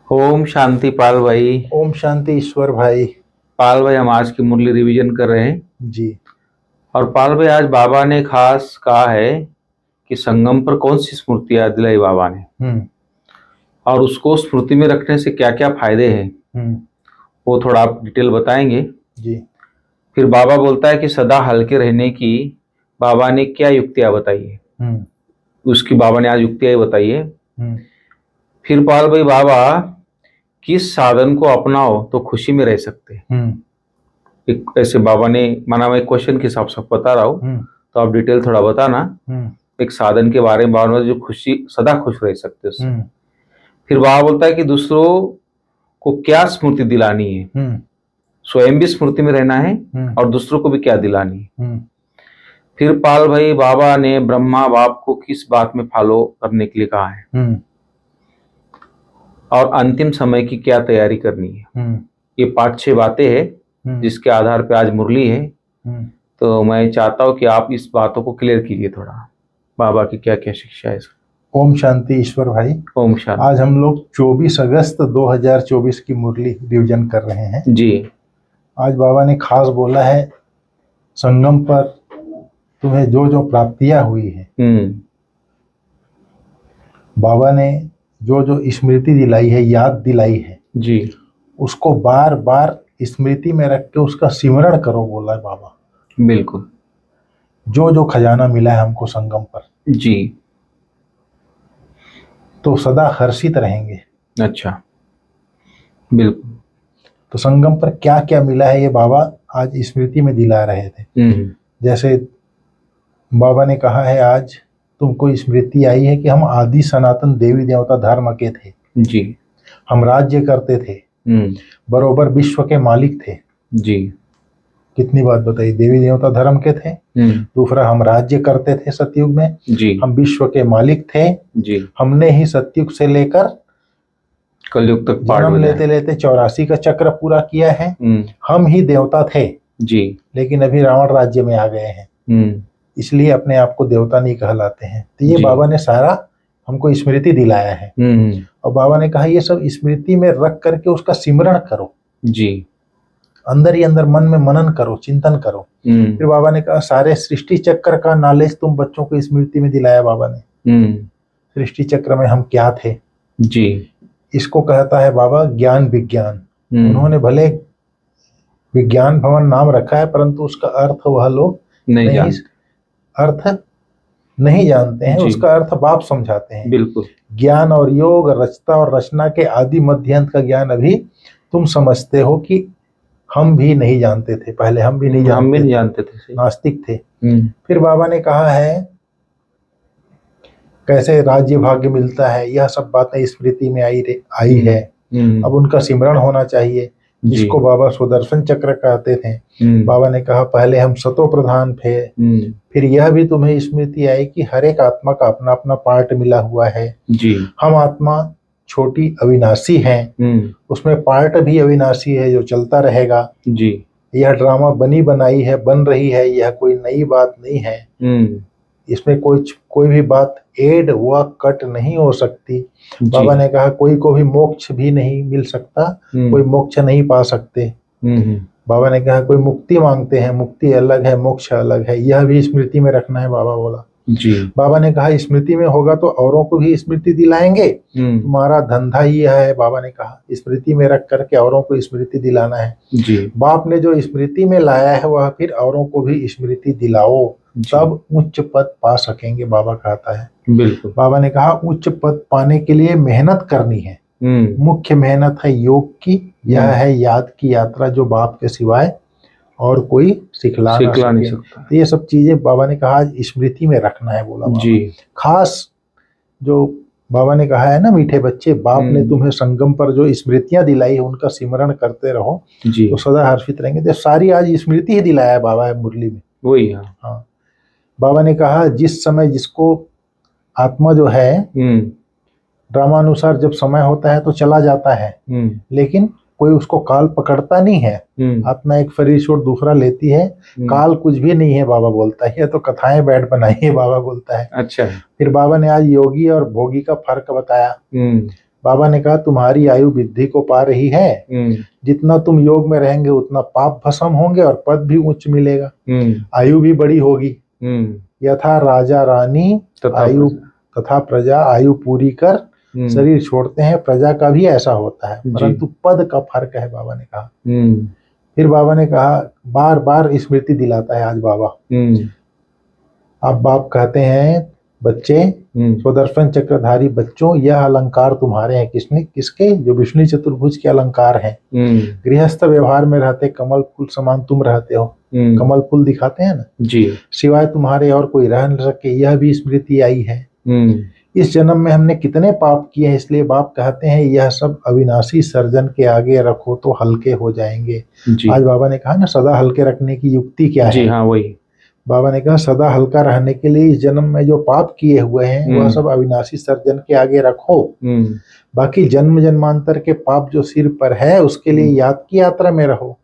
ओम शांति पाल भाई। ओम शांति ईश्वर भाई। पाल भाई, हम आज की मुरली रिवीजन कर रहे हैं। जी। और पाल भाई, आज बाबा ने खास कहा है कि संगम पर कौन सी स्मृति याद दिलाई बाबा ने, और उसको स्मृति में रखने से क्या क्या फायदे हैं, वो थोड़ा आप डिटेल बताएंगे। जी। फिर बाबा बोलता है कि सदा हल्के रहने की बाबा ने क्या युक्तियां बताई है, उसकी बाबा ने आज युक्तियां बताई है। फिर पाल भाई, बाबा किस साधन को अपनाओ तो खुशी में रह सकते हैं, एक ऐसे बाबा ने माना। मैं क्वेश्चन के हिसाब से बता रहा हूँ, तो आप डिटेल थोड़ा बताना। एक साधन के बारे में बाबा ने जो खुशी सदा खुश रह सकते उससे। फिर बाबा बोलता है कि दूसरों को क्या स्मृति दिलानी है, स्वयं भी स्मृति में रहना है और दूसरों को भी क्या दिलानी है। फिर पाल भाई, बाबा ने ब्रह्मा बाप को किस बात में फॉलो करने के लिए कहा है, और अंतिम समय की क्या तैयारी करनी है। ये 5-6 बातें हैं जिसके आधार पे आज मुरली है। तो मैं चाहता हूँ कि आप इस बातों को क्लियर कीजिए थोड़ा, बाबा की क्या क्या शिक्षा है। ओम शांति ईश्वर भाई। ओम शांति। आज हम लोग 24 अगस्त 2024 की मुरली रिवीजन कर रहे हैं। जी। आज बाबा ने खास बोला है, संगम पर तुम्हें जो जो प्राप्तियां हुई है, बाबा ने जो जो स्मृति दिलाई है, याद दिलाई है जी, उसको बार बार स्मृति में रख के उसका सिमरण करो, बोला है बाबा। बिल्कुल। जो जो खजाना मिला है हमको संगम पर, जी, तो सदा हर्षित रहेंगे। अच्छा, बिल्कुल। तो संगम पर क्या क्या मिला है ये बाबा आज स्मृति में दिला रहे थे। जैसे बाबा ने कहा है, आज तुमको स्मृति आई है कि हम आदि सनातन देवी देवता धर्म के थे। जी। हम राज्य करते थे, बरोबर विश्व के मालिक थे। जी। कितनी बात बताई, देवी देवता धर्म के थे। दूसरा, हम राज्य करते थे सतयुग में। जी। हम विश्व के मालिक थे। जी। हमने ही सतयुग से लेकर कलयुग तक जन्म लेते लेते 84 का चक्र पूरा किया है। हम ही देवता थे। जी। लेकिन अभी रावण राज्य में आ गए हैं, इसलिए अपने आप को देवता नहीं कहलाते हैं। तो ये बाबा ने सारा हमको स्मृति दिलाया है। और बाबा ने कहा ये सब स्मृति में रख करके उसका सिमरण करो। जी। अंदर ही अंदर मन में मनन करो, चिंतन करो। फिर बाबा ने कहा सारे सृष्टि चक्र का नॉलेज तुम बच्चों को स्मृति में दिलाया बाबा ने। सृष्टि चक्र में हम क्या थे। जी। इसको कहता है बाबा ज्ञान विज्ञान। उन्होंने भले विज्ञान भवन नाम रखा है, परंतु उसका अर्थ वह लोग नहीं जानते हैं। उसका अर्थ बाप समझाते हैं। बिल्कुल। ज्ञान और योग, रचता और रचना के आदि मध्य अंत का ज्ञान अभी तुम समझते हो कि हम भी नहीं जानते थे। पहले हम भी नहीं जानते थे, नास्तिक थे। फिर बाबा ने कहा है कैसे राज्य भाग्य मिलता है, यह सब बातें स्मृति में आई है। अब उनका सिमरण होना चाहिए, जिसको बाबा सुदर्शन चक्र कहते थे। बाबा ने कहा पहले हम सतो प्रधान थे। फिर यह भी तुम्हें स्मृति आई कि हर एक आत्मा का अपना अपना पार्ट मिला हुआ है। जी। हम आत्मा छोटी अविनाशी हैं, उसमें पार्ट भी अविनाशी है जो चलता रहेगा। जी। यह ड्रामा बनी बनाई है, बन रही है, यह कोई नई बात नहीं है। इसमें कोई भी बात ऐड व कट नहीं हो सकती। बाबा ने कहा कोई को भी मोक्ष भी नहीं मिल सकता, कोई मोक्ष नहीं पा सकते। बाबा ने कहा कोई मुक्ति मांगते हैं, मुक्ति अलग है, मोक्ष अलग है, यह भी स्मृति में रखना है। बाबा बोला। जी। बाबा ने कहा स्मृति में होगा तो औरों को भी स्मृति दिलाएंगे। तुम्हारा धंधा ही यह है। बाबा ने कहा स्मृति में रख करके औरों को स्मृति दिलाना है। जी। बाप ने जो स्मृति में लाया है वह फिर औरों को भी स्मृति दिलाओ, तब उच्च पद पा सकेंगे, बाबा कहता है। बिल्कुल। बाबा ने कहा उच्च पद पाने के लिए मेहनत करनी है। मुख्य मेहनत है योग की। यह है याद की यात्रा जो बाप के सिवाय और कोई सिखला नहीं सकता। तो ये सब चीजें बाबा ने कहा स्मृति में रखना है, बोला बाबा। जी। खास जो बाबा ने कहा है ना, मीठे बच्चे, बाप ने तुम्हें संगम पर जो स्मृतियां दिलाई है उनका सिमरण करते रहो। जी। तो सदा हर्षित रहेंगे। तो सारी आज स्मृति ही दिलाया है बाबा है मुरली में। वही। हाँ। बाबा ने कहा जिस समय जिसको आत्मा जो है ड्रामानुसार जब समय होता है तो चला जाता है, लेकिन कोई उसको काल पकड़ता नहीं है। आत्मा एक शरीर छोड़ दूसरा लेती है, काल कुछ भी नहीं है, बाबा बोलता है। तो कथाएं बैठ बनाई है, बाबा बोलता है। अच्छा। फिर बाबा ने आज योगी और भोगी का फर्क बताया। बाबा ने कहा तुम्हारी आयु वृद्धि को पा रही है, जितना तुम योग में रहेंगे उतना पाप भस्म होंगे और पद भी उच्च मिलेगा, आयु भी बड़ी होगी। यथा राजा रानी आयु तथा प्रजा, आयु पूरी कर शरीर छोड़ते हैं, प्रजा का भी ऐसा होता है, परंतु पद का फर्क है, बाबा ने कहा। फिर बाबा ने कहा, बार बार स्मृति दिलाता है आज बाबा। अब बाप कहते हैं, बच्चे स्वदर्शन चक्रधारी बच्चों, यह अलंकार तुम्हारे हैं। किसके? जो विष्णु चतुर्भुज के अलंकार हैं। गृहस्थ व्यवहार में रहते कमल फूल समान तुम रहते हो, कमल फूल दिखाते हैं ना जी, सिवाय तुम्हारे और कोई रह न सके, यह भी स्मृति आई है। इस जन्म में हमने कितने पाप किए हैं, इसलिए बाप कहते हैं यह सब अविनाशी सर्जन के आगे रखो तो हल्के हो जाएंगे। आज बाबा ने कहा ना, सदा हल्के रखने की युक्ति क्या है? जी हाँ, वही बाबा ने कहा सदा हल्का रहने के लिए इस जन्म में जो पाप किए हुए हैं वह सब अविनाशी सर्जन के आगे रखो। बाकी जन्म जन्मांतर के पाप जो सिर पर है उसके लिए याद की यात्रा में रहो।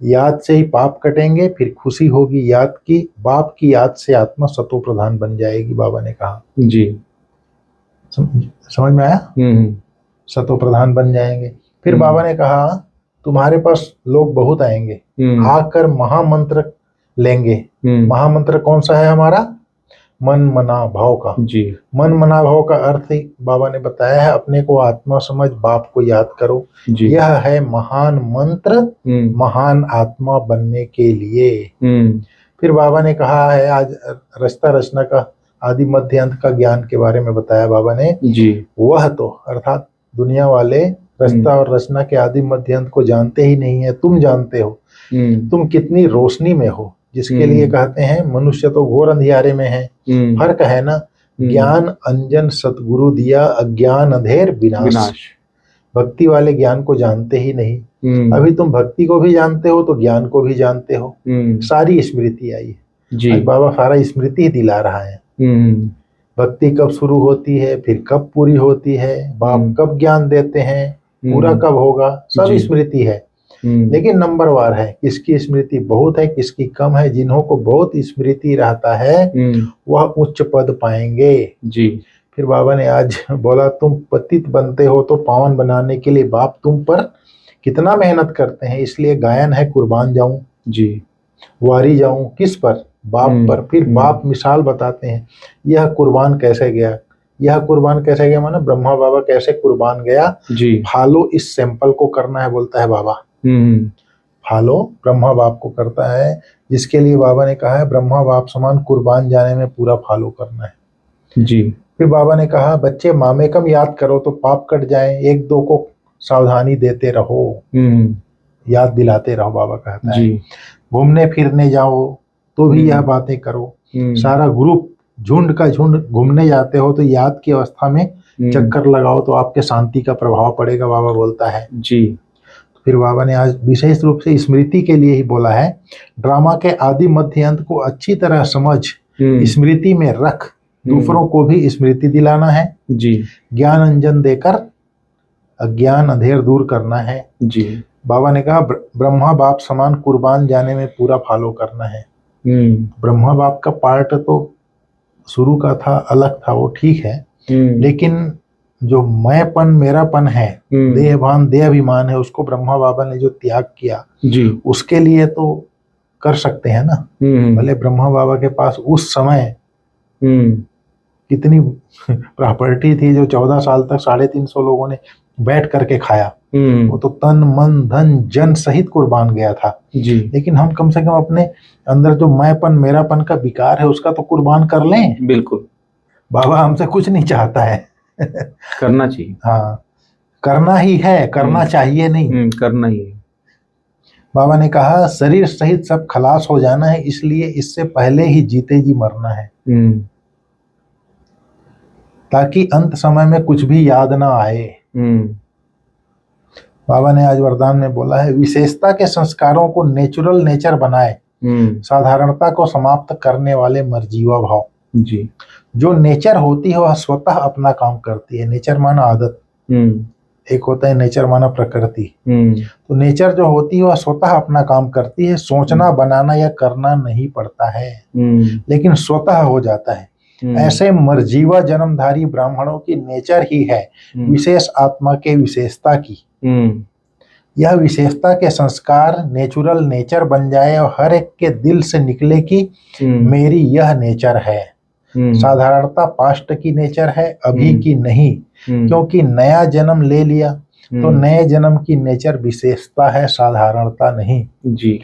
याद से ही पाप कटेंगे, फिर खुशी होगी याद की। बाप की याद से आत्मा सतो प्रधान बन जाएगी, बाबा ने कहा। जी, समझ में आया? सतो प्रधान बन जाएंगे। फिर बाबा ने कहा तुम्हारे पास लोग बहुत आएंगे, आकर महामंत्र लेंगे। महामंत्र कौन सा है हमारा? मन मना भाव का। जी, मन मना भाव का अर्थ ही बाबा ने बताया है, अपने को आत्मा समझ बाप को याद करो। यह है महान मंत्र महान आत्मा बनने के लिए। फिर बाबा ने कहा है, आज रचता रचना का आदि मध्य अंत का ज्ञान के बारे में बताया बाबा ने जी। वह तो अर्थात दुनिया वाले रचता और रचना के आदि मध्य अंत को जानते ही नहीं है। तुम जानते हो तुम कितनी रोशनी में हो, जिसके लिए कहते हैं मनुष्य तो घोर अंधियारे में है। फर्क है ना, ज्ञान अंजन सतगुरु दिया, अज्ञान अंधेर विनाश। भक्ति वाले ज्ञान को जानते ही नहीं। अभी तुम भक्ति को भी जानते हो तो ज्ञान को भी जानते हो। सारी स्मृति आई है। आज बाबा सारा स्मृति दिला रहा है। भक्ति कब शुरू होती है, फिर कब पूरी होती है, बाप कब ज्ञान देते हैं, पूरा कब होगा, सब स्मृति है। लेकिन नंबरवार है, किसकी स्मृति बहुत है किसकी कम है। जिन्हों को बहुत स्मृति रहता है वह उच्च पद पाएंगे। जी। फिर बाबा ने आज बोला तुम पतित बनते हो तो पावन बनाने के लिए बाप तुम पर कितना मेहनत करते हैं, इसलिए गायन है कुर्बान जाऊं। जी। वारी जाऊं किस पर? बाप पर। फिर बाप मिसाल बताते हैं, यह कुर्बान कैसे गया। यह कुर्बान कैसे गया माना ब्रह्मा बाबा कैसे कुर्बान गया। जी। फॉलो इस सैंपल को करना है, बोलता है बाबा। फॉलो ब्रह्मा बाप को करता है, जिसके लिए बाबा ने कहा है ब्रह्मा बाप समान कुर्बान जाने में पूरा फॉलो करना है। जी। फिर बाबा ने कहा बच्चे मामे कम याद करो तो पाप कट जाए, एक दो को सावधानी देते रहो, याद दिलाते रहो। बाबा कहता है घूमने फिरने जाओ तो भी यह बातें करो। सारा ग्रुप झुंड का झुंड घूमने जाते हो तो याद की अवस्था में चक्कर लगाओ तो आपके शांति का प्रभाव पड़ेगा, बाबा बोलता है। जी। फिर बाबा ने आज विशेष रूप से स्मृति के लिए ही बोला है, ड्रामा के आदि मध्य अंत को अच्छी तरह समझ स्मृति में रख, दूसरों को भी स्मृति दिलाना है। जी। ज्ञान अंजन देकर अज्ञान अंधेर दूर करना है। जी। बाबा ने कहा ब्रह्मा बाप समान कुर्बान जाने में पूरा फॉलो करना है। ब्रह्मा बाप का पार्ट तो शुरू का था, अलग था, वो ठीक है, लेकिन जो मैंपन मेरापन है, देहभान देह अभिमान है, उसको ब्रह्मा बाबा ने जो त्याग किया जी, उसके लिए तो कर सकते हैं ना। भले ब्रह्मा बाबा के पास उस समय कितनी प्रॉपर्टी थी जो 14 साल तक 350 लोगों ने बैठ करके खाया, वो तो तन मन धन जन सहित कुर्बान गया था जी। लेकिन हम कम से कम अपने अंदर जो मैंपन मेरापन का विकार है उसका तो कुर्बान कर लें। बिल्कुल, बाबा हमसे कुछ नहीं चाहता है करना चाहिए। हाँ, करना ही है, करना चाहिए नहीं, करना ही है। बाबा ने कहा शरीर सहित सब खलास हो जाना है, इसलिए इससे पहले ही जीते जी मरना है, ताकि अंत समय में कुछ भी याद ना आए। बाबा ने आज वरदान में बोला है विशेषता के संस्कारों को नेचुरल नेचर बनाए, साधारणता को समाप्त करने वाले मर्जीवा भाव। जी। जो नेचर होती है वह स्वतः अपना काम करती है। नेचर माना आदत, एक होता है नेचर माना प्रकृति। तो नेचर जो होती है वह स्वतः अपना काम करती है, सोचना बनाना या करना नहीं पड़ता है, लेकिन स्वतः हो जाता है। ऐसे मर्जीवा जन्मधारी ब्राह्मणों की नेचर ही है विशेष आत्मा के विशेषता की। यह विशेषता के संस्कार नेचुरल नेचर बन जाए और हर एक के दिल से निकले कि मेरी यह नेचर है। साधारणता पास्ट की नेचर है, अभी की नहीं, क्योंकि नया जन्म ले लिया तो नए जन्म की नेचर विशेषता है, साधारणता नहीं। जी।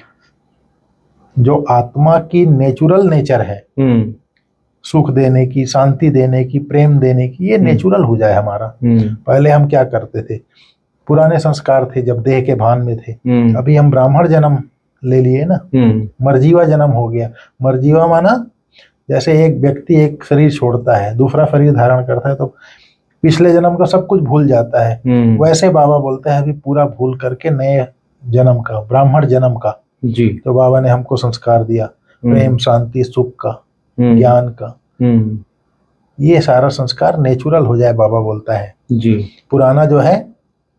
जो आत्मा की नेचुरल नेचर है, सुख देने की, शांति देने की, प्रेम देने की, ये नेचुरल हो जाए हमारा। पहले हम क्या करते थे, पुराने संस्कार थे जब देह के भान में थे। अभी हम ब्राह्मण जन्म ले लिए ना, मर्जीवा जन्म हो गया। मर्जीवा माना जैसे एक व्यक्ति एक शरीर छोड़ता है, दूसरा शरीर धारण करता है तो पिछले जन्म का सब कुछ भूल जाता है। वैसे बाबा बोलते हैं अभी पूरा भूल करके नए जन्म का, ब्राह्मण जन्म का जी। तो बाबा ने हमको संस्कार दिया, प्रेम, शांति, सुख का, ज्ञान का, ये सारा संस्कार नेचुरल हो जाए, बाबा बोलता है जी। पुराना जो है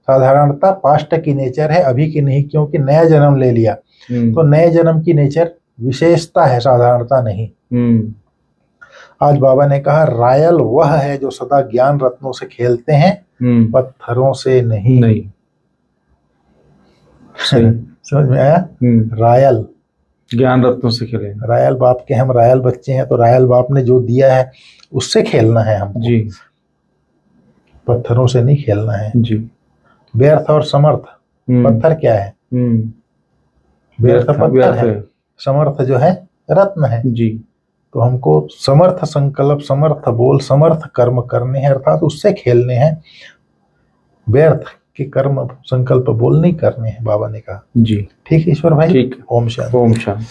साधारणता पास्ट की नेचर है, अभी की नहीं, क्योंकि नया जन्म ले लिया तो नए जन्म की नेचर विशेषता है, साधारणता नहीं। आज बाबा ने कहा रायल वह है जो सदा ज्ञान रत्नों से खेलते हैं, पत्थरों से नहीं। समझ में आया? रायल ज्ञान रत्नों से खेले, रायल बाप के हम रायल बच्चे हैं, तो रायल बाप ने जो दिया है उससे खेलना है हमको जी, पत्थरों से नहीं खेलना है जी। व्यर्थ और समर्थ, पत्थर क्या है? व्यर्थ पत्थर है, समर्थ जो है रत्न है जी। तो हमको समर्थ संकल्प, समर्थ बोल, समर्थ कर्म करने हैं, अर्थात उससे खेलने हैं, व्यर्थ के कर्म संकल्प बोल नहीं करने हैं, बाबा ने कहा। जी। ठीक है ईश्वर भाई, ठीक। ओम शांति। ओम शांति।